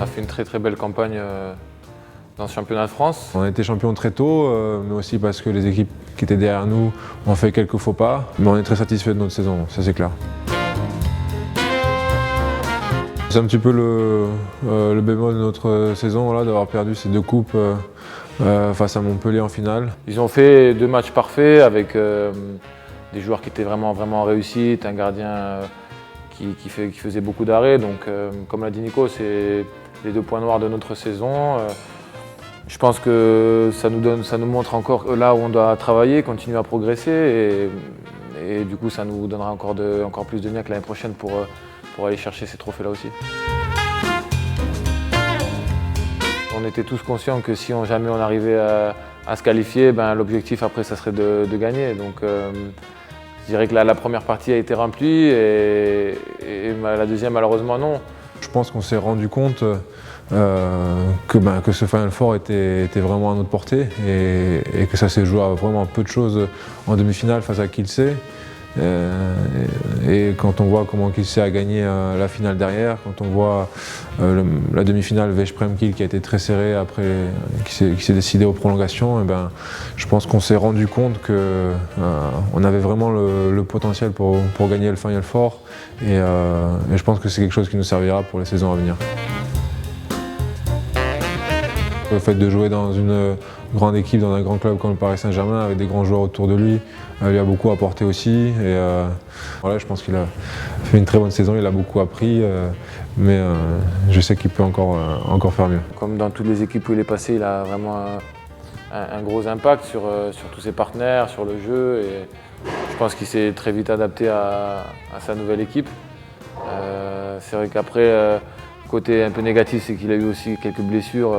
fait une très très belle campagne dans ce championnat de France. On a été champion très tôt, mais aussi parce que les équipes qui étaient derrière nous ont fait quelques faux pas. Mais on est très satisfait de notre saison, ça c'est clair. C'est un petit peu le bémol de notre saison d'avoir perdu ces 2 coupes face à Montpellier en finale. Ils ont fait 2 matchs parfaits avec des joueurs qui étaient vraiment en réussite, un gardien qui faisait beaucoup d'arrêts. Donc comme l'a dit Nico, c'est les 2 points noirs de notre saison. Je pense que ça nous montre encore là où on doit travailler, continuer à progresser et du coup ça nous donnera encore plus de niaque l'année prochaine pour aller chercher ces trophées-là aussi. On était tous conscients que si jamais on arrivait à se qualifier, l'objectif après ça serait de gagner. Donc je dirais que la première partie a été remplie et la deuxième malheureusement non. Je pense qu'on s'est rendu compte que ce Final Four était vraiment à notre portée et que ça s'est joué à vraiment peu de choses en demi-finale face à Kielce. Et quand on voit comment Kielce a gagné la finale derrière, quand on voit la demi-finale Veszprém-Kiel qui a été très serrée après, qui s'est décidée aux prolongations, je pense qu'on s'est rendu compte qu'on avait vraiment le potentiel pour gagner le Final Four et je pense que c'est quelque chose qui nous servira pour les saisons à venir. Le fait de jouer dans une grande équipe, dans un grand club comme le Paris Saint-Germain, avec des grands joueurs autour de lui, lui a beaucoup apporté aussi. Et je pense qu'il a fait une très bonne saison, il a beaucoup appris, mais je sais qu'il peut encore faire mieux. Comme dans toutes les équipes où il est passé, il a vraiment un gros impact sur tous ses partenaires, sur le jeu. Et je pense qu'il s'est très vite adapté à sa nouvelle équipe. C'est vrai qu'après, côté un peu négatif, c'est qu'il a eu aussi quelques blessures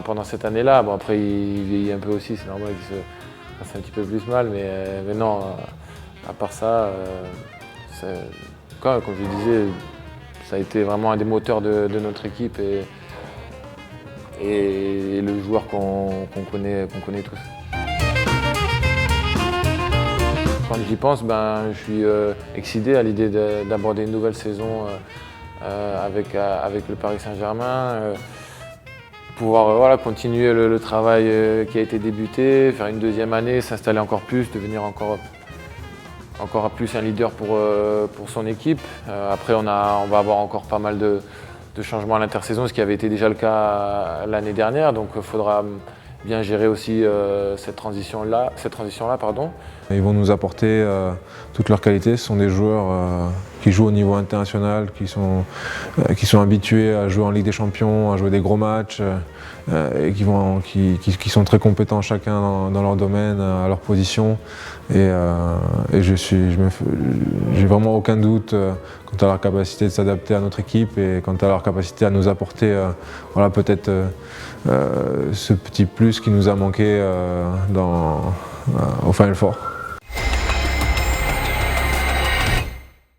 pendant cette année-là. Bon, après, il vieillit un peu aussi, c'est normal qu'il se fasse un petit peu plus mal, mais non, à part ça, comme je disais, ça a été vraiment un des moteurs de notre équipe et le joueur qu'on connaît tous. Quand j'y pense, je suis excité à l'idée d'aborder une nouvelle saison avec le Paris Saint-Germain, pouvoir continuer le travail qui a été débuté, faire une deuxième année, s'installer encore plus, devenir encore plus un leader pour son équipe. Après, on va avoir encore pas mal de changements à l'intersaison, ce qui avait été déjà le cas l'année dernière, donc il faudra bien gérer aussi cette transition-là. Ils vont nous apporter toutes leurs qualités. Ce sont des joueurs qui jouent au niveau international, qui sont habitués à jouer en Ligue des Champions, à jouer des gros matchs et qui sont très compétents chacun dans leur domaine, à leur position. Et j'ai vraiment aucun doute quant à leur capacité de s'adapter à notre équipe et quant à leur capacité à nous apporter peut-être ce petit plus qui nous a manqué au Final Four.